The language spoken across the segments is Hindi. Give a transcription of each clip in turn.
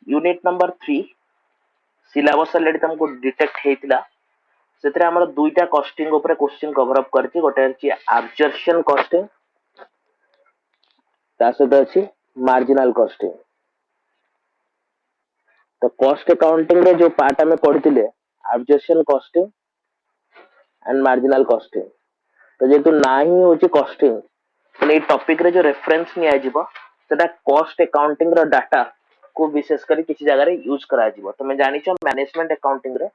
यूनिट नंबर 3 सिलेबस ऑलरेडी तुमको डिटेक्ट हेतिला सेतरे हमर दुईटा कॉस्टिंग ऊपर क्वेश्चन कवर अप करछि गोटे अछि एब्जॉर्प्शन कॉस्टिंग ता सहित अछि मार्जिनल कॉस्टिंग। तो कॉस्ट अकाउंटिंग रे जो पार्ट हमें पढ़िथिले absorption costing and marginal costing तो जेतु नाही होची कॉस्टिंग तो टॉपिक रे जो रेफरेंस नि आजिबो सेटा कॉस्ट अकाउंटिंग रो डाटा को विशेष करी किसी जगह रे यूज करा जिवो। तो मैं जानि छ मैनेजमेंट अकाउंटिंग रे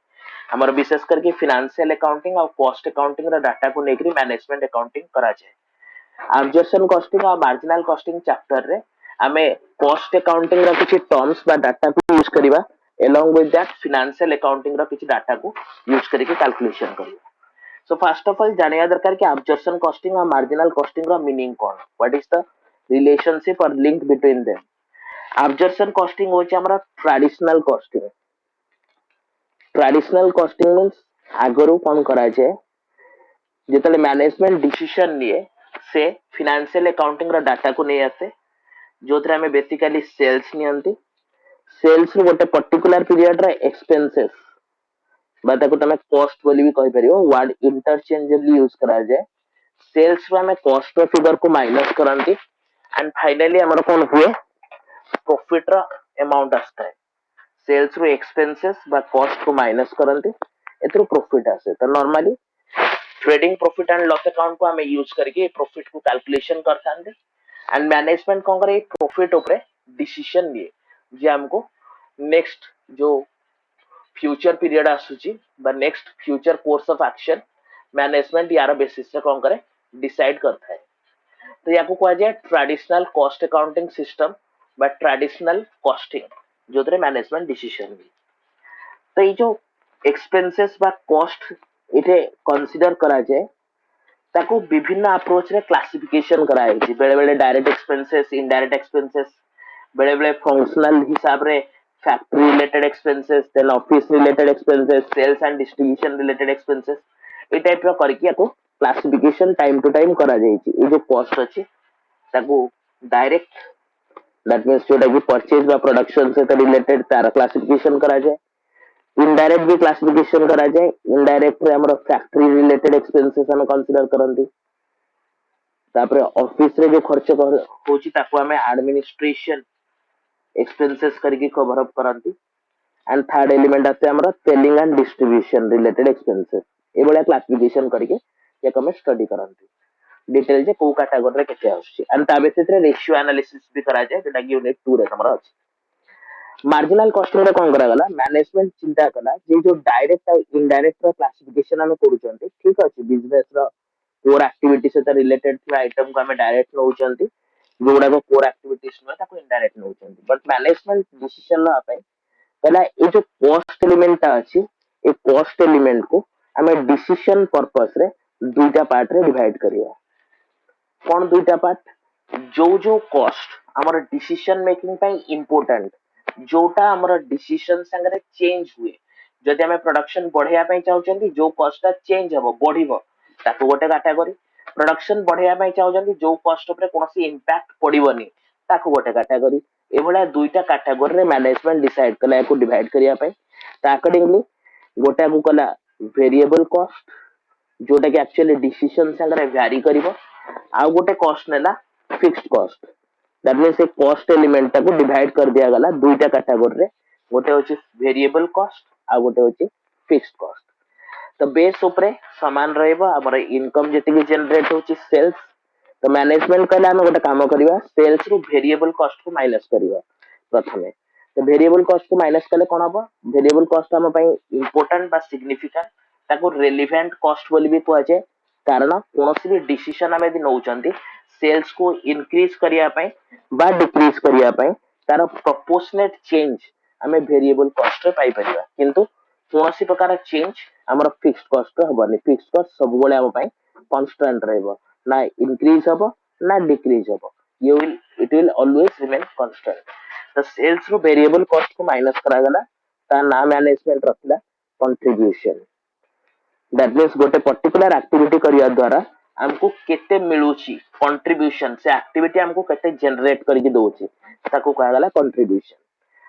हमर विशेष करके फाइनेंशियल अकाउंटिंग और कॉस्ट अकाउंटिंग रो डाटा को लेकरी मैनेजमेंट अकाउंटिंग करा जाय। एब्जॉर्प्शन कॉस्टिंग और मार्जिनल कॉस्टिंग चैप्टर रे हमें कॉस्ट अकाउंटिंग रो किछि टर्म्स बा डाटा को यूज करिवा along with that financial accounting रो किछि डाटा को यूज करके कैलकुलेशन करिवा। So first of all जानिया दरकार कि absorption costing और marginal costing का meaning कौन? What is the relationship or link between them? Absorption costing होची हमरा traditional costing. Traditional costing means आगरू कौन करा जाए जेतले मैनेजमेंट डिसीजन लिए से फाइनेंशियल अकाउंटिंग रो डाटा को नहीं आसे जोथरे हमें बेसिकली सेल्स नियंती सेल्स रो गोटे पर्टिकुलर पीरियड रे एक्सपेंसेस बाता को तमे कॉस्ट बोली भी कहि परियो वर्ड इंटरचेंजेबली यूज करा जाए। सेल्स रो हमें कॉस्ट रो फिगर को माइनस करंती एंड फाइनली हमर कोन हुए प्रॉफिट रो अमाउंट आस्ता है। सेल्स रो एक्सपेंसेस बा कॉस्ट को माइनस करंती एथरो प्रॉफिट आसे। तो normally trading profit and loss account को हमें यूज करके प्रॉफिट को कैलकुलेशन करथांते एंड मैनेजमेंट कोन करे प्रॉफिट ऊपर डिसीजन लिए जे हमको नेक्स्ट जो फ्यूचर पीरियड आसुची बा next future course of action management यार बेसिस से कौन करे डिसाइड करता है। तो याको कहा जाए ट्रेडिशनल कॉस्ट अकाउंटिंग सिस्टम बा ट्रेडिशनल कॉस्टिंग जो तेरे मैनेजमेंट डिसीजन भी। तो ये जो एक्सपेंसेस बा कॉस्ट इटे कंसीडर करा जाए ताको विभिन्न अप्रोच रे क्लासिफिकेशन करा है बेले बेले डायरेक्ट एक्सपेंसेस इनडायरेक्ट एक्सपेंसेस बेले बेले फंक्शनल हिसाब रे factory related expenses then office related expenses sales and distribution related expenses ए टाइप रो करके याको क्लासिफिकेशन टाइम टू टाइम करा जाय छी। ए जो कॉस्ट अछि ताको डायरेक्ट दैट मींस जोटा कि परचेज बा प्रोडक्शन से रिलेटेड तार क्लासिफिकेशन करा जाय। इनडायरेक्ट भी क्लासिफिकेशन करा जाए इनडायरेक्ट रे हमर फैक्ट्री रिलेटेड एक्सपेंसेस हम कंसीडर करंती तापरे ऑफिस रे जो खर्च होची ताको हमें एडमिनिस्ट्रेशन एक्सपेंसेस करके कवर अप करंती एंड थर्ड एलिमेंट आते हमरा selling and distribution related expenses ए बडा क्लासिफिकेशन करके या हमें स्टडी करंती डिटेल जे को कैटेगरी रे केते आछी एंड ता बेसिस रे रेशियो एनालिसिस भी करा जाए जेटा कि यूनिट 2 रे हमरा अछि। मार्जिनल कॉस्टिंग रे कोन करा गला मैनेजमेंट चिंता कला जे जो डायरेक्ट और इनडायरेक्ट रो क्लासिफिकेशन हम करूचंती ठीक अछि बिजनेस रो कोर एक्टिविटी से रिलेटेड आइटम को हमें डायरेक्ट नउचंती जोड़ा को कोर एक्टिविटीज में ताको इनडायरेक्ट नउचंती बट मैनेजमेंट डिसीजन ना पाए पहला ए जो कॉस्ट एलिमेंट अछि ए कॉस्ट एलिमेंट को हमें डिसीजन पर्पस रे दुईटा पार्ट रे डिवाइड करिया कोन दुईटा पार्ट जो जो कॉस्ट हमर डिसीजन मेकिंग पे इंपोर्टेंट जोटा हमर डिसीजन संगे चेंज हुए जदि हमें प्रोडक्शन बढ़िया पे चाहउचंती जो कॉस्ट चेंज हबो बढ़िबो ताको गोटे कैटेगरी प्रोडक्शन बढ़िया पे चाहउचंती जो कॉस्ट ऊपर कोनोसी इंपैक्ट पड़िबोनी ताको गोटे कैटेगरी ए भला दुईटा कैटेगरी रे मैनेजमेंट डिसाइड कला एको डिवाइड करिया पे ता अकॉर्डिंगली गोटे को कला वेरिएबल कॉस्ट जोटा कि एक्चुअली डिसीजन संगे वैरी करिवो आ गोटे कॉस्ट नेला fixed cost that means A cost element को डिवाइड कर दिया गला दुईटा कैटेगरी रे गोटे होची वेरिएबल कॉस्ट आ गोटे होची फिक्स्ड कॉस्ट। तो बेस ऊपर समान रहइबो हमर इनकम जति भी जनरेट होची सेल्स तो मैनेजमेंट कहले हम गोटे काम करिवा सेल्स रु वेरिएबल कॉस्ट को माइनस करिवा प्रथमे। तो वेरिएबल कॉस्ट को माइनस कले कोन हबो वेरिएबल कॉस्ट हम पई इंपोर्टेंट बा सिग्निफिकेंट ताको रेलेवेंट कॉस्ट बोली भी कहै छै कारण कोनोसी भी डिसीजन हम यदि नउचंती सेल्स को इंक्रीज करिया पई बा डिक्रीज करिया पई तार प्रोपोर्शनेट चेंज हमें वेरिएबल कॉस्ट रे पाई परिबा किंतु कोनोसी प्रकार चेंज हमर फिक्स्ड कॉस्ट रे हबनी फिक्स्ड कॉस्ट सब बेले हम पई कांस्टेंट रहबो ना इंक्रीज हबो ना डिक्रीज हबो it will always remain constant. तो सेल्स रो वेरिएबल कॉस्ट को माइनस करा गला ता नाम मैनेजमेंट रखला कंट्रीब्यूशन दैट मींस गोटे पर्टिकुलर एक्टिविटी करिया द्वारा हमको केते मिलुची कंट्रीब्यूशन से एक्टिविटी हमको केते जनरेट करके दोची ताको कहा गला कंट्रीब्यूशन।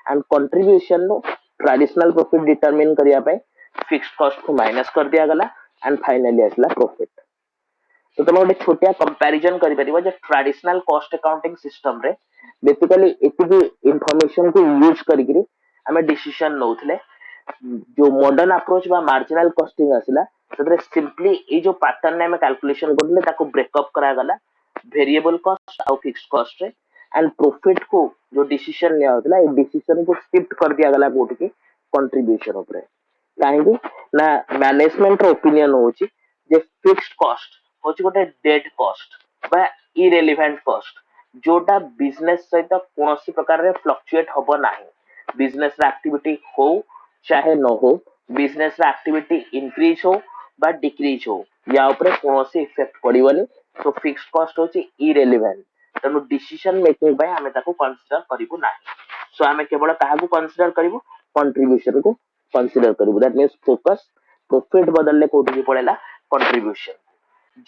एंड कंट्रीब्यूशन नो ट्रेडिशनल प्रॉफिट डिटरमिन करिया पे फिक्स्ड कॉस्ट को माइनस कर दिया गला एंड फाइनली आसला प्रॉफिट। तो तुम गोटे छोटिया कंपैरिजन करि परिबो जे ट्रेडिशनल कॉस्ट अकाउंटिंग सिस्टम रे बेसिकली एतिकी इंफॉर्मेशन को यूज करिकरी हमें डिसीजन नौथले। जो मॉडर्न अप्रोच बा मार्जिनल कॉस्टिंग आसिला सेतरे सिंपली ए जो पैटर्न ने हमें कैलकुलेशन करले ताको ब्रेकअप करा गला वेरिएबल कॉस्ट और फिक्स्ड कॉस्ट रे एंड प्रॉफिट को जो डिसीजन लिया होतला ए डिसीजन को शिफ्ट कर दिया गला कोठी की कंट्रीब्यूशन ऊपर। काहेकि ना मैनेजमेंट रो ओपिनियन होची जे फिक्स्ड कॉस्ट होची गोटे डेड कॉस्ट बा इरेलेवेंट कॉस्ट जोटा बिजनेस सहित कोनोसी प्रकार रे फ्लक्चुएट होबो नाही। बिजनेस रे एक्टिविटी हो चाहे न हो, बिजनेस रे एक्टिविटी इंक्रीज हो बा डिक्रीज हो या ऊपर कोनोसी इफेक्ट पड़िबनी। तो फिक्स्ड कॉस्ट होची इरेलेवेंट तनु डिसीजन मेकिंग बाय हमें ताको कंसीडर करिबो नाही। सो हमें केवल काहाकू कंसीडर करिबो कंट्रीब्यूशन को कंसीडर करिबो। दैट मींस फोकस प्रॉफिट बदलले कोठी पड़ेला कंट्रीब्यूशन।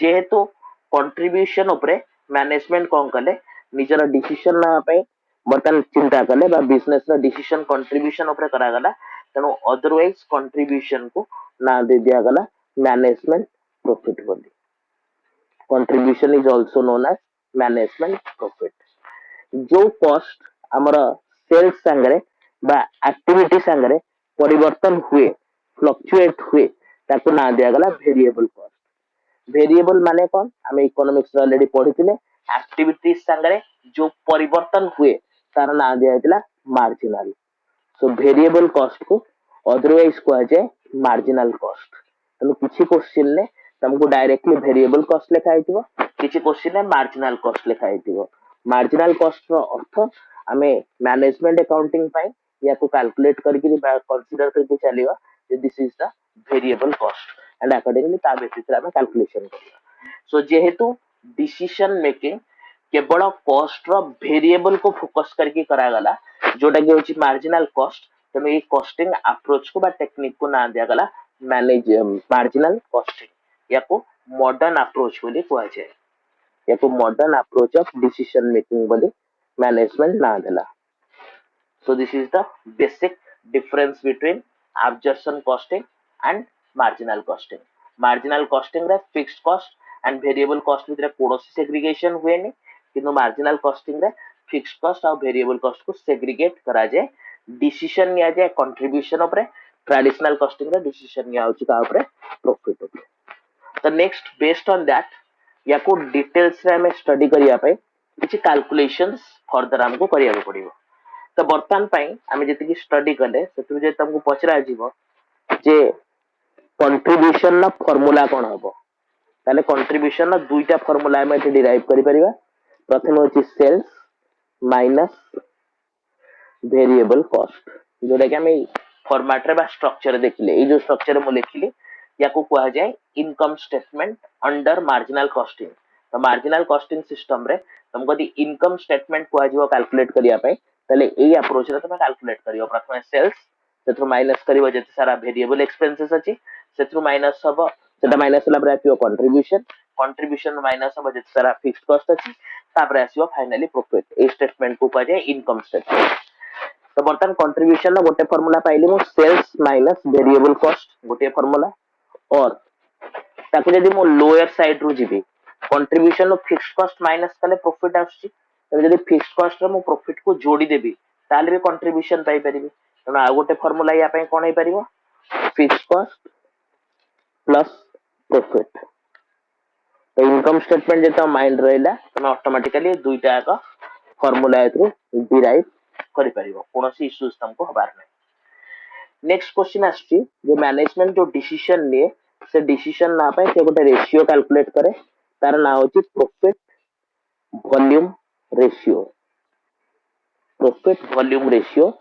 जेहेतु कंट्रीब्यूशन उपरे मैनेजमेंट कोन कले निजर डिसीजन ना पे बर्तन चिंता कले बा बिजनेस रा डिसीजन कंट्रीब्यूशन उपरे करा गला तेनो अदरवाइज कंट्रीब्यूशन को ना दे दिया गला मैनेजमेंट प्रॉफिट बोली। Contribution is also known as management profit. जो कॉस्ट हमर सेल्स संगरे बा एक्टिविटी संगरे परिवर्तन हुए फ्लक्चुएट हुए ताको ना दिया गला वेरिएबल कॉस्ट। वेरिएबल माने कौन आम इकोनॉमिक्स ऑलरेडी पढ़ी एक्टिविटीज संगरे जो परिवर्तन हुए तार ना दिया मार्जिनल। सो वेरिएबल कॉस्ट को अदरवाइज कह जाए मार्जिनल कॉस्ट। तेणु किसी क्वेश्चन ने तुमको डायरेक्टली वेरिएबल कॉस्ट लिखा है किसी क्वेश्चन ने मार्जिनल कॉस्ट लिखा है। मार्जिनल कॉस्ट रो अर्थ आमे मैनेजमेंट अकाउंटिंग पाई या को कैलकुलेट करके कंसीडर करके चलेगा this is the variable cost and accordingly ता बेसिस रे हमें कैलकुलेशन करिया। सो जेहेतु डिसीजन मेकिंग केवल कॉस्ट रो वेरिएबल को फोकस करके करा गला जोटा कि होची मार्जिनल कॉस्ट तेणु ये कॉस्टिंग अप्रोच को बा टेक्निक को ना दिया गला मैनेज मार्जिनल कॉस्टिंग या को मॉडर्न अप्रोच बोली कहा जाए या को modern approach of decision making बोली मैनेजमेंट ना देला। So this is the basic difference between absorption costing and marginal costing. Marginal costing रे fixed cost and variable cost भितर कोनोसी segregation हुए नहीं किंतु marginal costing रे fixed cost और variable cost को segregate करा जाए decision लिया जाए contribution ऊपर traditional costing रे decision लिया होची का ऊपर profit ऊपर। तो next based on that या को details रे हमें study करिया पे किसी calculations further हमको करिया को पड़िबो। तो बर्तमान पाई आमे जति स्टडी कले सेतु जे तुमको पचरा जीवो जे कंट्रीब्यूशन ना फार्मूला कोन हबो ताले कंट्रीब्यूशन ना दुईटा फार्मूला हम एठी डिराइव करि परिबा। प्रथम होची सेल्स माइनस वेरिएबल कॉस्ट जोटा कि हमें फॉर्मेट रे बा स्ट्रक्चर देखिले ए जो स्ट्रक्चर मु लिखिली या को कहा जाए income statement under marginal costing. तो मार्जिनल कॉस्टिंग सिस्टम रे तुमको दी इनकम स्टेटमेंट कहा जीवो कैलकुलेट करिया पे तले ए अप्रोच रे तुम कैलकुलेट करियो। प्रथम सेल्स सेथु माइनस करिवो जते सारा वेरिएबल एक्सपेंसेस अछि सेथु माइनस हबो सेटा माइनस होला पर आसीयो कंट्रीब्यूशन कंट्रीब्यूशन माइनस हबो जते सारा फिक्स्ड कॉस्ट अछि तापर आसीयो फाइनली प्रॉफिट। ए स्टेटमेंट को कहा जाए इनकम स्टेटमेंट। तो बर्तन कंट्रीब्यूशन ना गोटे फार्मूला पाइली मो सेल्स माइनस वेरिएबल कॉस्ट गोटे फार्मूला और ताको जदी मो लोअर साइड रु जिबी कंट्रीब्यूशन नो फिक्स्ड कॉस्ट माइनस कले प्रॉफिट आछि तबे जदी फिक्स्ड कॉस्ट रे मो प्रॉफिट को जोड़ी देबी ताले भी कंट्रीब्यूशन पाई परिबी। तनो आ गोटे फार्मूला या पे कोन हे परिबो फिक्स्ड कॉस्ट प्लस प्रॉफिट। तो इनकम स्टेटमेंट जेता माइंड रहला तनो ऑटोमेटिकली दुईटा का फार्मूला एथु डिराइव करि परिबो कोनोसी इश्यूज तुमको हबार नै। नेक्स्ट क्वेश्चन आछि जे मैनेजमेंट जो डिसीजन ले से डिसीजन ना पे से गोटे रेशियो कैलकुलेट करे तार ना होची profit volume ratio. Profit volume ratio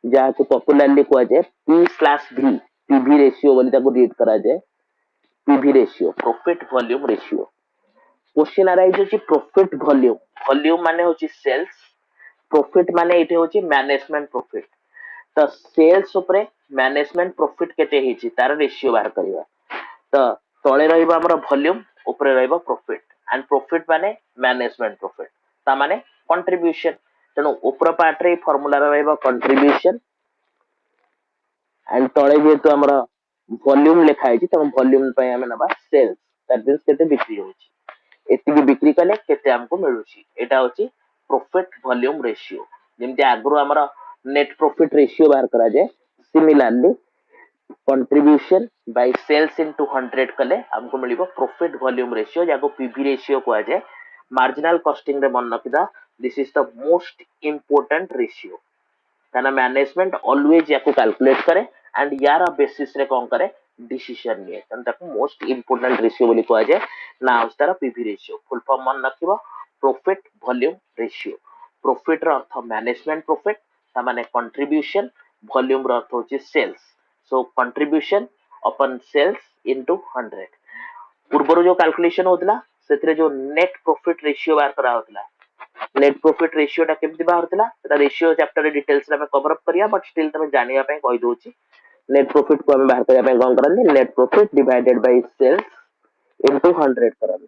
जहाँ को पॉपुलरली कहा जाए P/V पीवी रेशियो बोली ताको रीड करा जाए PV ratio profit volume ratio. Question arise होची प्रॉफिट वॉल्यूम वॉल्यूम माने होची सेल्स प्रॉफिट माने इथे होची मैनेजमेंट प्रॉफिट। तो सेल्स ऊपर मैनेजमेंट प्रॉफिट केते हिची तार रेशियो बाहर करबा। तो तळे रहइबा हमर वॉल्यूम ऊपर रहइबा प्रॉफिट एंड प्रॉफिट माने मैनेजमेंट प्रॉफिट ता माने कंट्रीब्यूशन तेणु ऊपर पार्ट रे फॉर्मूला रहइबो कंट्रीब्यूशन एंड तळे जेतु हमर वॉल्यूम लिखा है तेणु वॉल्यूम पे हमें नबा सेल्स दैट मींस केते बिक्री होची एतिकी बिक्री कले केते हमको मिलुची एटा होची प्रॉफिट वॉल्यूम रेशियो जेमति आगरो हमर नेट प्रॉफिट रेशियो बाहर करा जाए similarly contribution by sales into 100 कले हमको मिलिबो प्रॉफिट वॉल्यूम रेशियो जाको पीवी रेशियो को जाए मार्जिनल कॉस्टिंग रे मन रखिदा this is the most important ratio काना मैनेजमेंट ऑलवेज याको कैलकुलेट करे एंड यार बेसिस रे कोन करे डिसीजन लिए तन ताको मोस्ट इंपोर्टेंट रेशियो बोली कहा जाए ना उस्तार पीवी रेशियो फुल फॉर्म मन रखिबो प्रॉफिट वॉल्यूम रेशियो प्रॉफिट रो अर्थ मैनेजमेंट प्रॉफिट ता माने कंट्रीब्यूशन वॉल्यूम रो अर्थ होची सेल्स सो कंट्रीब्यूशन अपन सेल्स इनटू 100 पूर्व जो कैलकुलेशन होतला सेतरे जो नेट प्रॉफिट रेशियो बार करा होतला नेट प्रॉफिट रेशियो टा केमति बाहरतला सेटा रेशियो चैप्टर रे डिटेल्स रे हम कवर अप करिया बट स्टिल तमे जानिया पे कहि दोची नेट प्रॉफिट को हम बाहर करिया पे कोन करन net profit divided by sales into 100 करन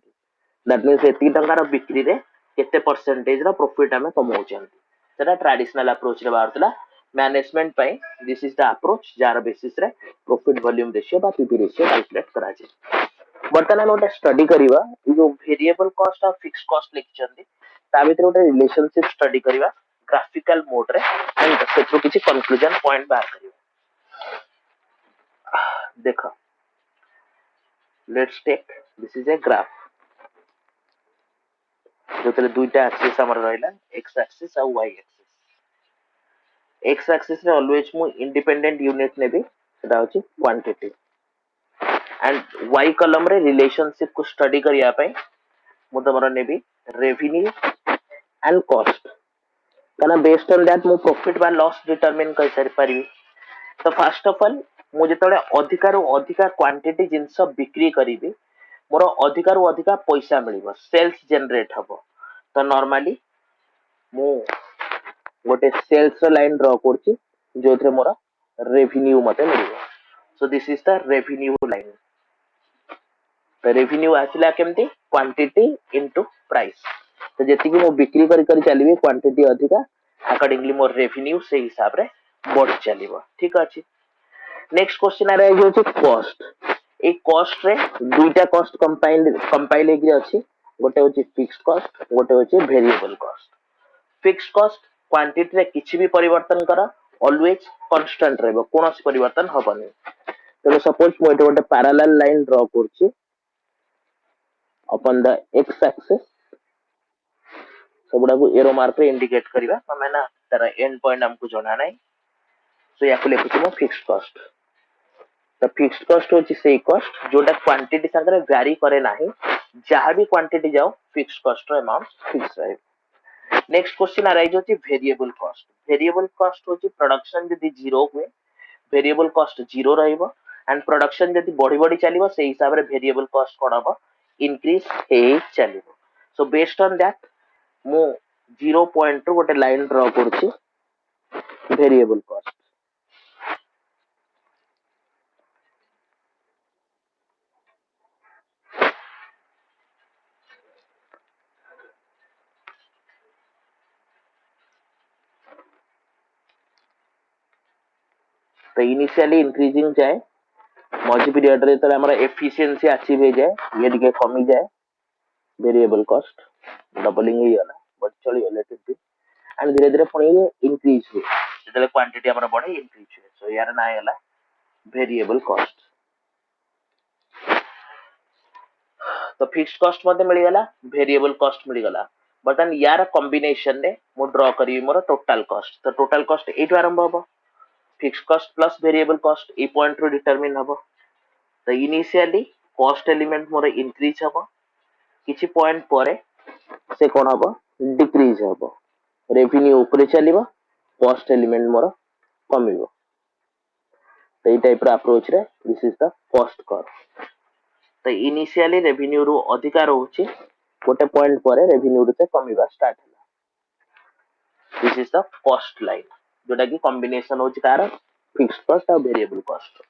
दैट मींस एती टंका रो बिक्री रे केते परसेंटेज रो प्रॉफिट हम कमाउछन सेटा ट्रेडिशनल अप्रोच रे बाहरतला मैनेजमेंट पे दिस इज द अप्रोच जार बेसिस रे प्रॉफिट वॉल्यूम रेशियो बा पीवी रेशियो कैलकुलेट करा जाय वर्तमान गोटे स्टडी करिवा जो वेरिएबल कॉस्ट और फिक्स कॉस्ट लिखचंदी ता भीतर गोटे रिलेशनशिप स्टडी करिवा ग्राफिकल मोड रे एंड सेटरो किछि कंक्लूजन पॉइंट बाहर करिवा देखो let's take this is a graph जोतले दुईटा एक्सिस हमर रहला एक्स एक्सिस और वाई एक्सिस एक्स एक्सिस रे ऑलवेज मु इंडिपेंडेंट यूनिट नेबी सेटा होची क्वांटिटी एंड वाई कॉलम रे रिलेशनशिप को स्टडी करिया पई मु तमरा नेबी रेवेन्यू एंड कॉस्ट काना बेस्ड ऑन दैट मु प्रॉफिट बा लॉस डिटरमिन कर सर पारिबी तो फर्स्ट ऑफ ऑल मु जेतले अधिकार अधिका क्वांटिटी जिंस बिक्री करिबी मोर अधिकार अधिका पैसा मिलिबो सेल्स जनरेट हबो तो नॉर्मली मु गोटे सेल्स लाइन ड्रा करछि जोथरे मोर रेवेन्यू मते मिलिबो so this is the revenue line तो रेवेन्यू आसिला केमती क्वांटिटी इनटू प्राइस तो जेति कि मो बिक्री करी चलीबी क्वांटिटी अधिका अकॉर्डिंगली मोर रेवेन्यू से हिसाब रे बढ़ चलीबो ठीक अछि नेक्स्ट क्वेश्चन आ रहा है कॉस्ट ए कॉस्ट रे दुईटा कॉस्ट कंपाइल हेगी अछि गोटे होची फिक्स्ड कॉस्ट गोटे होची variable cost fixed cost quantity रे किछि भी परिवर्तन करा ऑलवेज कांस्टेंट रहबो कोनोसी परिवर्तन हबनी तो सपोज मो गोटे पैरेलल लाइन ड्रा करछि upon the x axis सबुडा को एरो मार्क रे इंडिकेट करिवा हमें ना तार एंड पॉइंट हमको जणा नै सो या को लेखु छ फिक्स्ड कॉस्ट तो फिक्स्ड कॉस्ट होची सेही कॉस्ट जोटा क्वांटिटी संगे वेरी करे नाही जहां भी क्वांटिटी जाओ फिक्स्ड कॉस्ट रो अमाउंट फिक्स रहे नेक्स्ट क्वेश्चन अराइज होची वेरिएबल कॉस्ट होची प्रोडक्शन यदि जीरो हुए वेरिएबल कॉस्ट जीरो रहइबो एंड प्रोडक्शन यदि बढ़ी बढ़ी चलीबो सेही हिसाब रे वेरिएबल कॉस्ट कोन हबो इंक्रीज हे चलीबो सो बेस्ड ऑन दैट मु 0 पॉइंट रु गोटे लाइन ड्रा करछि वेरिएबल कॉस्ट तो इनिशियली इंक्रीजिंग जाए मझी पीरियड रे तो हमरा एफिशिएंसी अचीव हो जाए ये दिके कमी जाए वेरिएबल कॉस्ट डबलिंग ही होला बट चलियो लेट इट बी एंड धीरे धीरे पुणी इंक्रीज हुए जेतले क्वांटिटी हमरा बढ़े इंक्रीज हुए सो यार ना होला वेरिएबल कॉस्ट तो फिक्स्ड कॉस्ट मध्ये मिल गला वेरिएबल कॉस्ट मिल गला बर्तन यार कॉम्बिनेशन रे मो ड्रा करी मोर टोटल कॉस्ट तो टोटल कॉस्ट एटु आरंभ हबो fixed cost plus variable cost ए पॉइंट रो डिटरमिन हबो तो इनिशियली कॉस्ट एलिमेंट मोर इंक्रीज हबो किछि पॉइंट परे से कोन हबो डिक्रीज हबो रेवेन्यू ऊपर चलीबो कॉस्ट एलिमेंट मोर कमिबो तो ए टाइप रो अप्रोच रे this is the cost curve तो इनिशियली रेवेन्यू रो अधिकार होची गोटे पॉइंट परे रेवेन्यू रो से कमिबा स्टार्ट होला this is the cost line जोटा कि कॉम्बिनेशन होची कार फिक्स्ड कॉस्ट और वेरिएबल कॉस्ट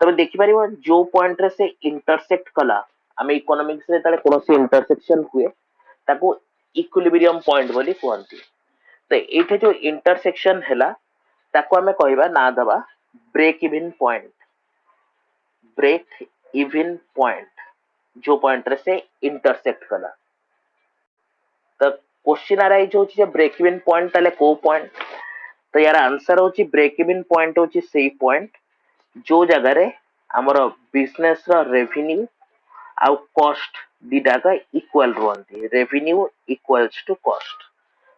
तबे देखि परिबो जो पॉइंट रे से इंटरसेक्ट कला हम इकोनॉमिक्स रे तले कोनोसी इंटरसेक्शन हुए ताको इक्विलिब्रियम पॉइंट बोली कहंती तो ये जो इंटरसेक्शन है ताको आमे कहबा ना दबा break even point. Break even point जो पॉइंट रे से इंटरसेक्ट कला। तो क्वेश्चन अराइज होची जे ब्रेक इवन पॉइंट ताले को पॉइंट। तो यार आंसर होची ब्रेक इवन पॉइंट होची सेही पॉइंट जो जगह रे हमर बिजनेस रो रेवेन्यू आउ कॉस्ट दीटा का इक्वल रुहंती। Revenue equals to cost.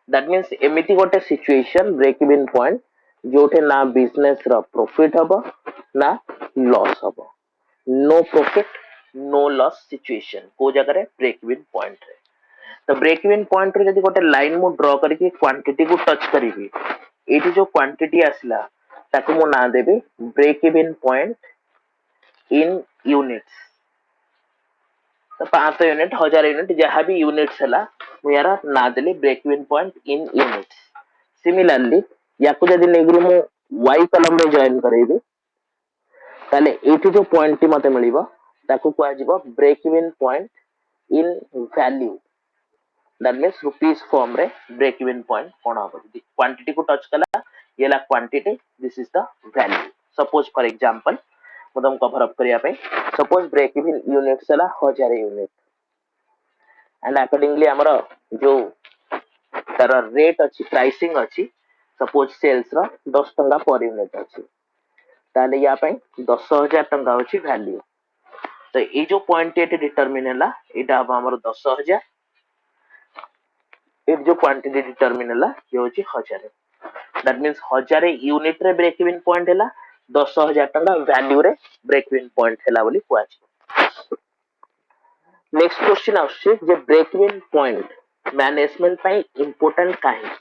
That means एमिति गोटे सिचुएशन ब्रेक इवन पॉइंट जोठे ना बिजनेस रो प्रॉफिट हबो ना लॉस हबो। No profit no loss situation को जगह रे ब्रेक इवन पॉइंट रे। तो ब्रेक इवन पॉइंट रे जदी गोटे लाइन मु ड्रॉ करके क्वांटिटी को टच करिवि एठी जो क्वांटिटी आसला ताको मु ना देबी break even point in units. तो 500 यूनिट 1000 यूनिट जहाँ भी यूनिट्स है मु यार ना देली break even point in units. Similarly याकू जदी नेगरी मु y कॉलम रे जॉइन करेबी ताले एठी जो पॉइंट टी मते मिलिबो ताको कुआ जिवो break even point in value. That means rupees form रे ब्रेक इवन पॉइंट कोन हबो जदी क्वांटिटी को टच कला ये ला quantity this is the value. Suppose for example मदम कवर अप करिया पे सपोज ब्रेक इवन यूनिट्स हला 1000 यूनिट एंड अकॉर्डिंगली हमर जो तार रेट अछि प्राइसिंग अछि सपोज सेल्स रो 10 टंका पर यूनिट अछि ताले या पे 10000 टंका अछि वैल्यू। तो ये जो पॉइंट एटे डिटरमिन हला एटा अब हमर 10000 ए जो क्वांटिटी डिटरमिन हला ये होची 1000। दैट मींस 1000 यूनिट रे ब्रेक इवन पॉइंट हला 10000 टंका वैल्यू रे ब्रेक इवन पॉइंट हला बोली कुआछि। नेक्स्ट क्वेश्चन आछे जे ब्रेक इवन पॉइंट मैनेजमेंट पाई इंपोर्टेंट काहे।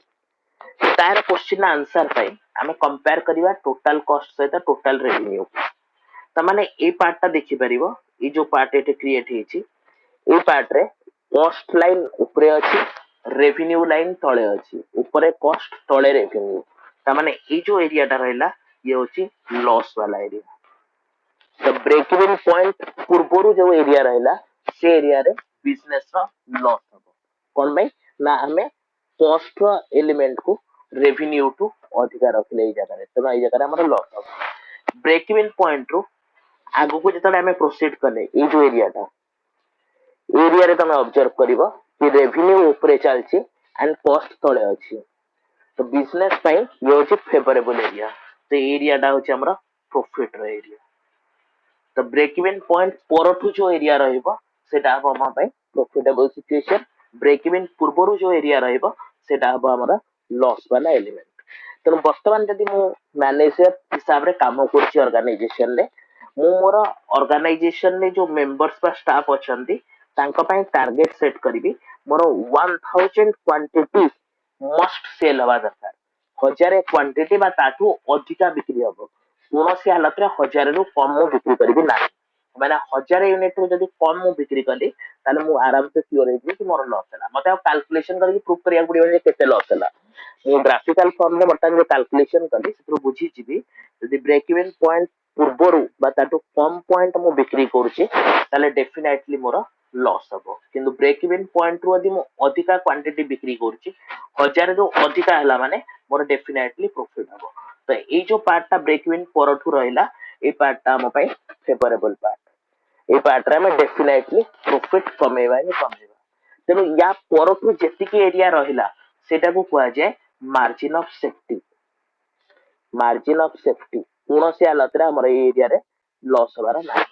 तार क्वेश्चन आंसर पाई हमें कंपेयर करिवा टोटल कॉस्ट सहित टोटल रेवेन्यू। त माने ए पार्ट ता देखि परिबो ए जो पार्ट एटे क्रिएट हेछि ए पार्ट रे कॉस्ट लाइन ऊपरे अछि रेवेन्यू लाइन तळे अछि। ऊपरे कॉस्ट तळे रेवेन्यू त माने ए जो एरिया ता रहला ये होछि लॉस वाला एरिया। तो ब्रेक इवन पॉइंट पूर्वरु जो एरिया रहला से एरिया रे बिजनेस रो लॉस हबो कोन भाई ना हमें कॉस्ट रो एलिमेंट को रेवेन्यू टू अधिका रखले ए जगह रे तो ए जगह रे हमर लॉस हबो। ब्रेक इवन पॉइंट रो आगु को जतले हमें प्रोसीड करले ए जो एरिया रे तमे ऑब्जर्व करिवो कि रेवेन्यू ऊपर चलछि एंड कॉस्ट तळे अछि। तो बिजनेस पाई ये होछि फेवरेबल एरिया। तो एरिया टा होछि हमर प्रॉफिट रो एरिया। तो ब्रेक इवन पॉइंट परठू जो एरिया रहइबो सेटा हबो हम पाई प्रॉफिटेबल सिचुएशन। ब्रेक इवन पूर्वरु जो एरिया रहइबो सेटा हबो हमर लॉस वाला एलिमेंट। तो वर्तमान जदि मु मैनेजर हिसाब रे काम करछि ऑर्गेनाइजेशन रे मु मोर ऑर्गेनाइजेशन रे जो मेंबर्स बा स्टाफ अछंती तांका पाई टारगेट सेट करबी मोर 1000 क्वांटिटी मस्ट सेल हवा दरकार। 1000 क्वांटिटी बा ताठू अधिका बिक्री हबो कोनोसी हालत रे 1000 रु कम मु बिक्री करबी ना। माने 1000 यूनिट रु जदि कम मु बिक्री कली ताले मु आराम से सियोर हेबी कि मोर लॉस हला। मते अब कैलकुलेशन करके प्रूफ करिया पड़िबो जे केते लॉस हला। मु ग्राफिकल फॉर्म रे बटन जो कैलकुलेशन कली सेतु बुझी जिबी जदि ब्रेक इवन पॉइंट पूर्वरु बा ताठू कम पॉइंट मु बिक्री करूची ताले डेफिनेटली मोर लॉस हबो। किंतु ब्रेक इवन पॉइंट रु यदि मु अधिका क्वांटिटी बिक्री करूची 1000 रु अधिका हला माने मोर डेफिनेटली प्रॉफिट हबो। तो ए जो पार्ट ता ब्रेक इवन परठू रहिला ए पार्ट ता हम पई फेवरेबल पार्ट। ए पार्ट रे हम डेफिनेटली प्रॉफिट कमेबा ही कमेबा। तेनु या परठू जेतिकी एरिया रहिला सेटा को कुआ जाय margin of safety. Margin of safety कोनोसी हालत रे हमर एरिया रे लॉस हबार ना।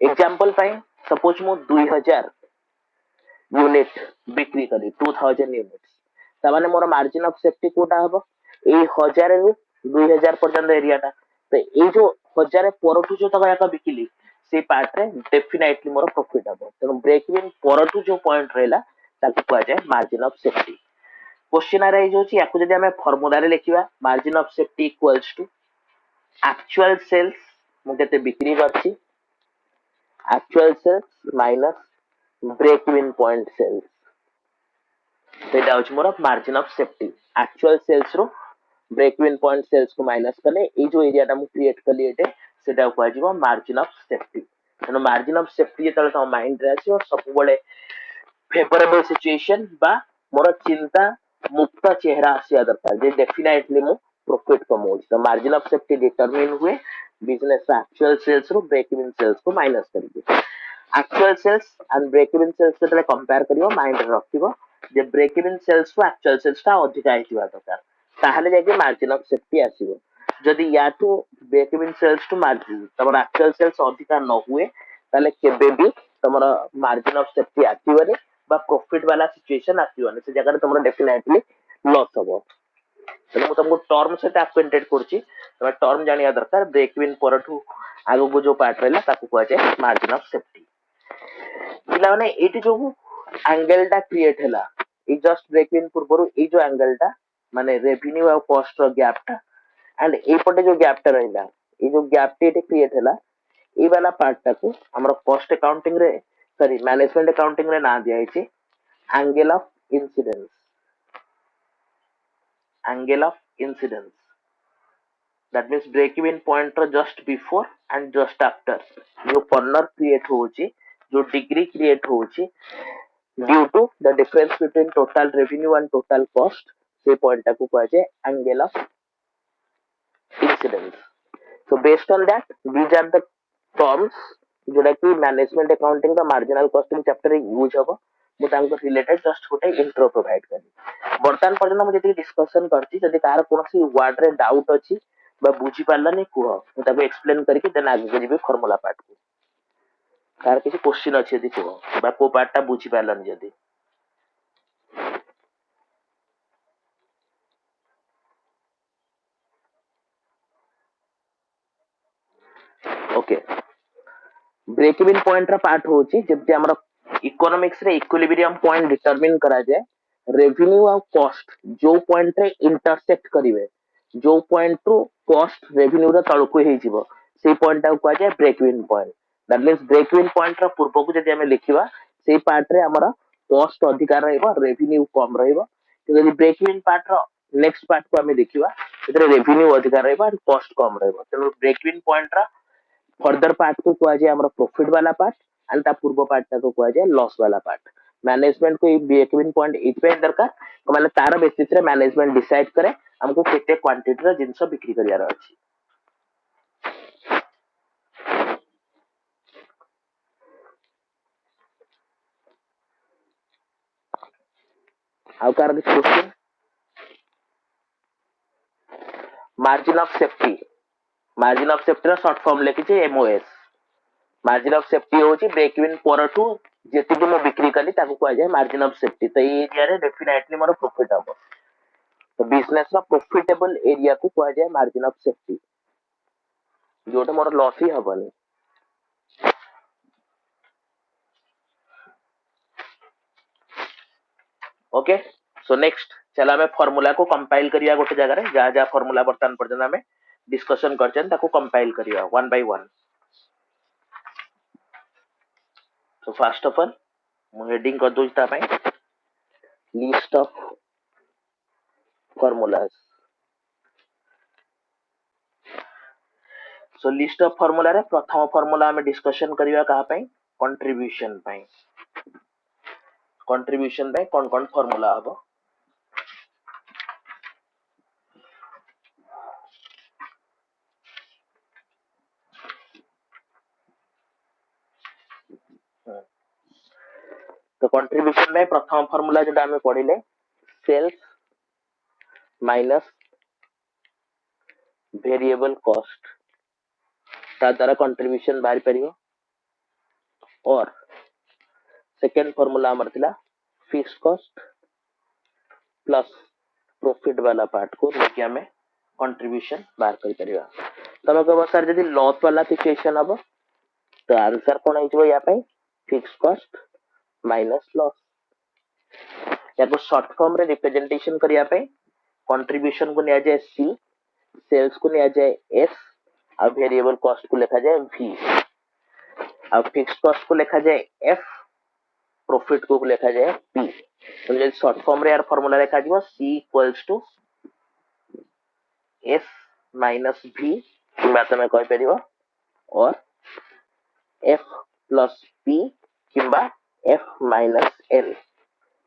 एग्जांपल पाई सपोज मु 2000 यूनिट बिक्री करी 2000 यूनिट्स त माने मोर मार्जिन ऑफ सेफ्टी कोटा हबो ए 1000 रु 2000 पर्यंत एरिया टा। तो ए जो 1000 परठू जो तक याका बिकिली से पार्ट रे डेफिनेटली मोर प्रॉफिट हबो। तेनु ब्रेक इवन परठू जो पॉइंट रहला ताको कुआ जाय margin of safety. Question arise होची याकू जदि हमें फार्मूला रे लिखिबा margin of safety equals to actual sales मु केते बिक्री करछि actual sales minus break even point sales. सेटा होची मोर margin of safety. Actual sales रो ब्रेक इवन पॉइंट सेल्स को माइनस करले ए जो एरिया टा मु क्रिएट करली एटे सेटा को आजिबो मार्जिन ऑफ सेफ्टी। तनो मार्जिन ऑफ सेफ्टी जेतले त माइंड रे आसी और सब बळे फेवरेबल सिचुएशन बा मोर चिंता मुक्त चेहरा आसिया दरकार जे डेफिनेटली मु प्रॉफिट कमाउछि। तो मार्जिन ऑफ सेफ्टी डिटरमिन हुए बिजनेस एक्चुअल सेल्स रो ब्रेक इवन सेल्स को माइनस करके। Actual sales and break even sales जतले कंपेयर करियो माइंड रखिबो जे ब्रेक इवन सेल्स को एक्चुअल सेल्स टा अधिक आइथिबा दरकार, ताहले जाके मार्जिन ऑफ सेफ्टी आसीबो। जदि या तो break even sales to margin तमर एक्चुअल सेल्स अधिका न हुए ताले केबे भी तमर मार्जिन ऑफ सेफ्टी आसीबनी बा प्रॉफिट वाला सिचुएशन आसीबनी, से जगह तमर डेफिनेटली लॉस हबो। तेणु ମୁଁ ତମକୁ ଟର୍ମ ସହିତ ଆକ୍ୱେଣ୍ଟେଡ କରୁଛି, ତମେ ଟର୍ମ ଜାଣିବା ଦରକାର। ବ୍ରେକ୍ ଇଭିନ୍ ପରଠୁ ଆଗକୁ ଯୋଉ ପାର୍ଟ ରହିଲା ତାକୁ କୁହାଯାଏ ମାର୍ଜିନ ଅଫ ସେଫ୍ଟି। ପିଲାମାନେ ଏଇଠି ଯୋଉ ଆଙ୍ଗେଲ ଟା କ୍ରିଏଟ ହେଲା, ଏଇ ଜଷ୍ଟ ବ୍ରେକ୍ ଇଭିନ୍ ପୂର୍ବରୁ ଏଇ ଯୋଉ ଆଙ୍ଗେଲ ଟା ମାନେ ରେଭିନ୍ୟୁ ଆଉ କଷ୍ଟ ର ଗ୍ୟାପ ଟା एंड एपटे जो गैप टा रहिला, ये जो गैप टी क्रिएट हैला, ये वाला पार्ट टाको हमर कॉस्ट अकाउंटिंग रे सॉरी मैनेजमेंट अकाउंटिंग रे ना दिया है angle of incidence. Angle of incidence that means break even point रो just before and just after जो कॉर्नर क्रिएट होची, जो डिग्री क्रिएट होची due to the difference between total revenue and total cost, से पॉइंट टाको कहा जाए angle of incidence. So based on that, these are the terms जोटा कि मैनेजमेंट अकाउंटिंग का मार्जिनल कॉस्टिंग चैप्टर यूज हबो। मु तांको रिलेटेड जस्ट गोटे इंट्रो प्रोवाइड करी। वर्तमान पर्यंत मु जति डिस्कशन करछि, जदि कार कोनोसी वर्ड रे डाउट अछि बा बुझी पारलानी कुह, मु ताको एक्सप्लेन करके देन आगे जेबी फार्मूला पार्ट को। कार किछि क्वेश्चन अछि यदि कुह बा को पार्ट टा बुझी पारलानी जदि। ओके, ब्रेक इवन पॉइंट रा पार्ट होची जेमति हमरा इकोनॉमिक्स रे इक्विलिब्रियम पॉइंट डिटरमिन करा जाए। रेवेन्यू और कॉस्ट जो पॉइंट रे इंटरसेक्ट करिवे, जो पॉइंट टू कॉस्ट रेवेन्यू रा तळको हे जिवो, से पॉइंट टा को जाए break even point. That means break even point रा पूर्व को जदि हमें लिखिबा, से पार्ट रे हमरा कॉस्ट अधिकार रहइबो, रेवेन्यू कम रहइबो। जदि ब्रेक इवन पार्ट रा नेक्स्ट पार्ट को हमें देखिबा, एतरे रेवेन्यू अधिकार रहइबो और कॉस्ट कम रहइबो। तेनु ब्रेक इवन पॉइंट रा फर्दर पार्ट को कुआ जाए हमरा प्रॉफिट वाला पार्ट एंड ता पूर्व पार्ट को कुआ जाए लॉस वाला पार्ट। मैनेजमेंट को ब्रेक इवन पॉइंट इथपे दरकार माने तार बेसिस रे मैनेजमेंट डिसाइड करे हमको केते क्वांटिटी रा जिंस बिक्री करियार अछि। आउ car this question margin of safety, margin of safety रा शॉर्ट फॉर्म लेखि छै एमओएस। मार्जिन ऑफ सेफ्टी होची ब्रेक इवन परठू जेति भी मैं बिक्री कली ताको कुआ जाए मार्जिन ऑफ सेफ्टी। तो ये एरिया रे डेफिनेटली मोर प्रॉफिट हबो, तो बिजनेस रा प्रॉफिटेबल एरिया को कुआ जाए मार्जिन ऑफ सेफ्टी, जोटा मोर लॉस ही हबनी। ओके, सो नेक्स्ट चला हमें फार्मूला को कंपाइल करिया गोटे जगह रे, जा जा फार्मूला बर्तन पर्यंत हमें डिस्कशन करछन ताको कंपाइल करिया one by one. So first of all मु हेडिंग कर दोज ता पई list of formulas. So list of formula रे प्रथम फार्मूला हमें डिस्कशन करिया कहा पई कंट्रीब्यूशन पई। कंट्रीब्यूशन पई कोन कोन फार्मूला हबो, तो कंट्रीब्यूशन में प्रथम फार्मूला जोटा हमें पढ़िले सेल्स माइनस वेरिएबल कॉस्ट ता द्वारा कंट्रीब्यूशन बाहर परियो। और सेकेंड फार्मूला हमर थिला फिक्स कॉस्ट प्लस प्रॉफिट वाला पार्ट को लेके हमें कंट्रीब्यूशन बाहर कर परियो। तमे कहबो सर यदि लॉस वाला सिचुएशन हबो तो आंसर कोन हिजबो या पई फिक्स कॉस्ट माइनस लॉस। याको शॉर्ट फॉर्म रे रिप्रेजेंटेशन करिया पे कंट्रीब्यूशन को लिया जाए सी, सेल्स को लिया जाए एस और वेरिएबल कॉस्ट को लिखा जाए वी और फिक्स कॉस्ट को लिखा जाए एफ, प्रॉफिट को लिखा जाए पी। तो जब शॉर्ट फॉर्म रे यार फार्मूला लिखा दिबो C equals to S minus V किबा तमे कहि परिबो और एफ प्लस पी किबा एफ माइनस एल।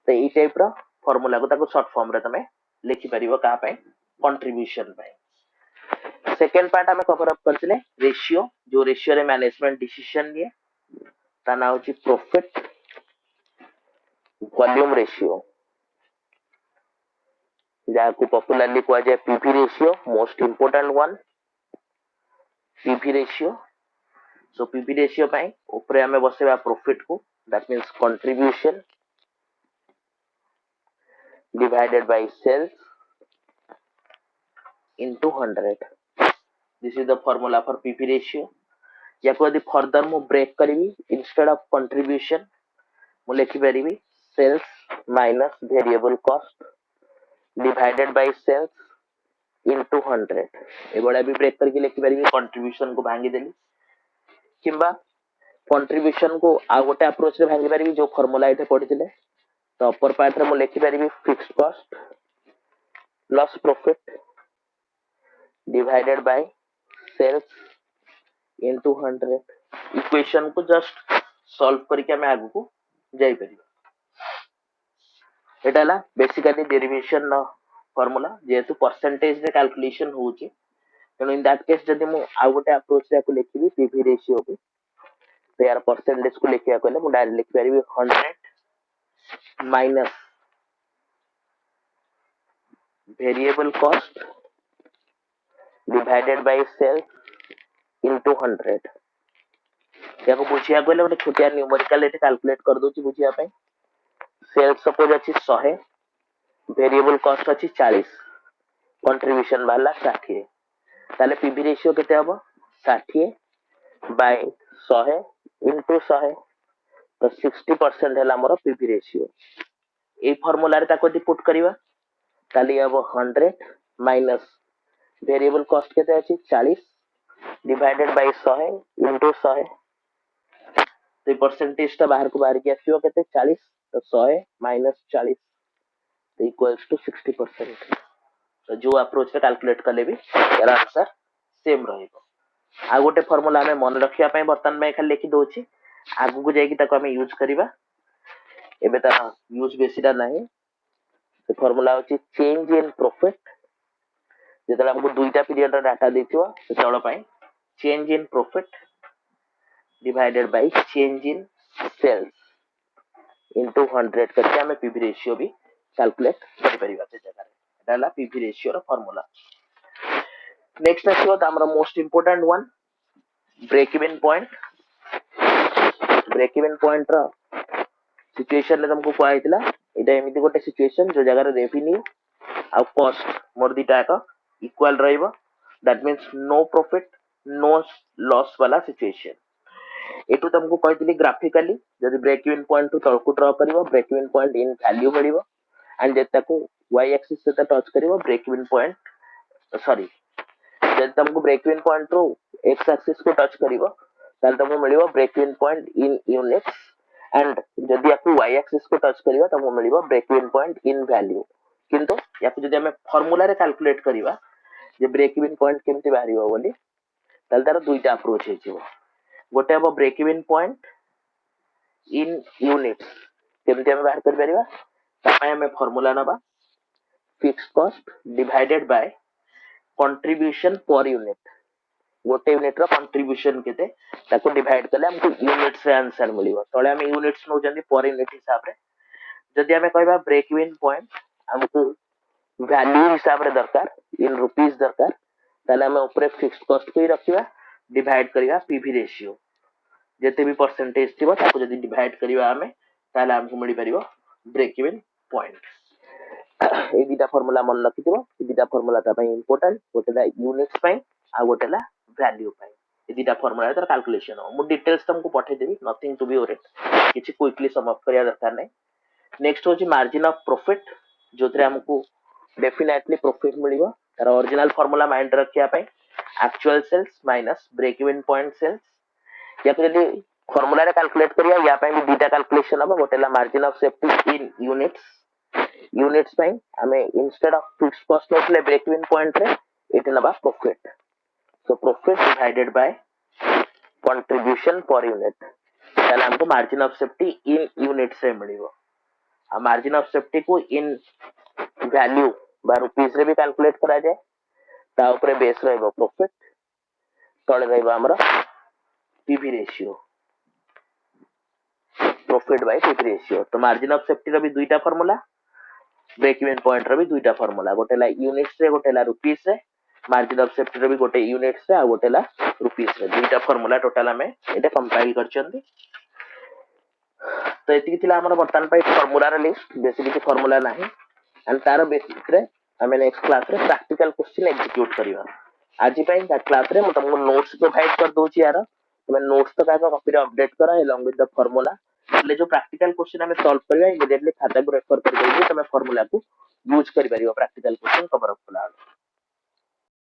तो ये टाइप रो फॉर्मूला को ताको शॉर्ट फॉर्म रे तमे लिखि परिबो का पे कंट्रीब्यूशन पे। सेकंड पार्ट हमें कवर अप करथिले रेशियो, जो रेशियो रे मैनेजमेंट डिसीजन लिए ता ना होची प्रॉफिट वॉल्यूम रेशियो, जाको पॉपुलरली कहा जाए PV ratio, most important one PV ratio. So PV ratio पाई ऊपर हमें बसेबा प्रॉफिट को, that means contribution divided by sales into 100. This is the formula for PP ratio. या को यदि फर्दर मु ब्रेक करिवि, इंस्टेड ऑफ कंट्रीब्यूशन मु लिखि परिबि sales minus variable cost divided by sales into 100। ए बडा भी ब्रेक करके लिखि परिबि, कंट्रीब्यूशन को भांगी देली किंबा कंट्रीब्यूशन को आ गोटे अप्रोच रे भांगी परिबि जो फार्मूला एते पढिथिले। तो अपर पार्ट रे मु लिखि परिबि fixed cost plus profit divided by sales into 100। Equation को जस्ट सॉल्व करके हमें आगु को जाई परिबा। एटा ला बेसिकली डेरिवेशन फार्मूला, जेहेतु परसेंटेज रे कैलकुलेशन होची, तेणु इन दैट केस जदि मु आ गोटे अप्रोच रे को लिखिबि पीवी रेशियो को, तो यार परसेंटेज को लिखिया कहले मु डायरेक्ट लिखि परिबि 100 minus variable cost divided by sales into 100। याको बुझिया कहले गोटे छोटिया न्यूमेरिकल एटे कैलकुलेट कर दोची बुझिया पे। सेल्स सपोज अछि 100, वेरिएबल कॉस्ट अछि 40, कंट्रीब्यूशन वाला 60, ताले पीवी रेशियो केते हबो 60 बाय 100 इनटू 100, तो 60% है हमर पीवी रेशियो। ए फार्मूला रे ताको दि पुट करिवा, ताले हबो 100 माइनस वेरिएबल कॉस्ट केते अछि 40 डिवाइडेड बाय 100 इनटू 100। तो परसेंटेज ता बाहर को बाहर के आसीयो केते 40, तो 100 माइनस 40 इक्वल्स टू 60%। तो जो अप्रोच रे कैलकुलेट करले भी यार आंसर सेम रहइबो। आ गोटे फार्मूला हमें मन रखिया पय बर्तन में खाली लिखि दोची, आगु को जाई कि ताको हमें यूज करिबा। एबे ता यूज बेसीटा नाही। तो फार्मूला होची चेंज इन प्रॉफिट, जेतला हमको दुईटा पीरियड रा डाटा देथियो सेतला पय change in profit divided by change in sales into 100 करके हमें पीवी रेशियो भी कैलकुलेट करि परिबा से जगह रे। एटाला पीवी रेशियो रो फार्मूला। नेक्स्ट आसीबो त हमरा most important one break even point. Break even point रो सिचुएशन ले तुमको कोआ हितला, एटा एमिति गोटे सिचुएशन जो जगह रे रेवेन्यू आ कॉस्ट मोर दिटा का इक्वल रहइबो, that means no profit no loss वाला सिचुएशन। एटू तुमको कहतिली ग्राफिकली जदि ब्रेक इवन पॉइंट टू तळकु ड्रॉ करिवो, break even point in value मिलिवो एंड जे ताको y एक्सिस से टच करिवो ब्रेक इवन पॉइंट, सॉरी जदि तुमको ब्रेक इवन पॉइंट रो x एक्सिस को टच करिवो ताल तुमको मिलिवो break even point in units, and जदि आपको y एक्सिस को टच करिवो तुमको मिलिवो break even point in value. किंतु याको जदि हमें फार्मूला रे कैलकुलेट करिवा जे ब्रेक इवन पॉइंट केमति बाहरिवो बोली, ताल तार दुईटा अप्रोच हेजिवो। गोटे हबो break even point in units, केमति हम बाहर कर परिबा, तापय हमें फार्मूला नबा fixed cost divided by contribution per unit. गोटे यूनिट रो कंट्रीब्यूशन केते ताको डिवाइड करले हमको यूनिट्स रे आंसर मिलिवो। तळे हम यूनिट्स नो जंदी पर यूनिट हिसाब रे। जदि हमें कहबा ब्रेक इवन पॉइंट हमको वैल्यू हिसाब रे दरकार, इन रुपीस दरकार, ताले हम ऊपर फिक्स्ड कॉस्ट को ही रखिबा, डिवाइड करिवा पीवी रेशियो, जेते भी परसेंटेज थिबो ताको जदि डिवाइड करिवा हमें ताले हमको मिलि परिबो ब्रेक इवन पॉइंट। ए दिटा फार्मूला मन रखिथिबो, ए दिटा फार्मूला ता पय इंपोर्टेंट, गोटेला यूनिट्स पय आ गोटेला वैल्यू पय। ए दिटा फार्मूला तर कैलकुलेशन हो, मु डिटेल्स तुमको पठे देबी, नथिंग टू बी वरीड, किछि क्विकली सम अप करिया दरकार नै। नेक्स्ट होची मार्जिन ऑफ प्रॉफिट, जोतरे हमको डेफिनेटली प्रॉफिट मिलिबो। तार ओरिजिनल फार्मूला माइंड रखिया पय actual sales minus break even point sales. या फिर यदि फार्मूला रे कैलकुलेट करिया या पय भी दिटा कैलकुलेशन हबो, गोटेला margin of safety in units, units per हमें इंस्टेड ऑफ फिक्स्ड कॉस्ट नोटले ब्रेक इवन पॉइंट रे एटे नबा profit. So profit divided by contribution per unit, ताले हमको margin of safety in unit से मिलिबो। मार्जिन ऑफ सेफ्टी को इन वैल्यू बा रुपीस रे भी कैलकुलेट करा जाए ता ऊपर बेस रहइबो प्रॉफिट तळे रहइबो हमर PV ratio profit by PV ratio तो मार्जिन ऑफ सेफ्टी रो भी दुईटा फार्मूला ब्रेक इवन पॉइंट रो भी दुईटा फार्मूला गोटे ला यूनिट्स रे गोटे ला रुपीस रे मार्जिन ऑफ सेफ्टी रो भी गोटे यूनिट्स रे आ गोटे ला रुपीस रे दुईटा फार्मूला टोटल हमें एटा कंपाइल करचंदी तो एति थिला हमर वर्तमान पाई फार्मूला रे लिस्ट बेसिक किछि फार्मूला नाही एंड तार बेसिक रे हमें नेक्स्ट क्लास रे प्रैक्टिकल क्वेश्चन एग्जीक्यूट करिवा आज पाई क्लास रे म तुमको नोट्स प्रोवाइड कर दोची यार तुम नोट्स तो का कॉपी रे अपडेट करा अलोंग विद द फार्मूला એટલે जो प्रैक्टिकल क्वेश्चन हमें सॉल्व करबा इमीडिएटली खाता को रेफर कर देबे तमे फार्मूला को यूज करि परिबो प्रैक्टिकल क्वेश्चन कवर अप कला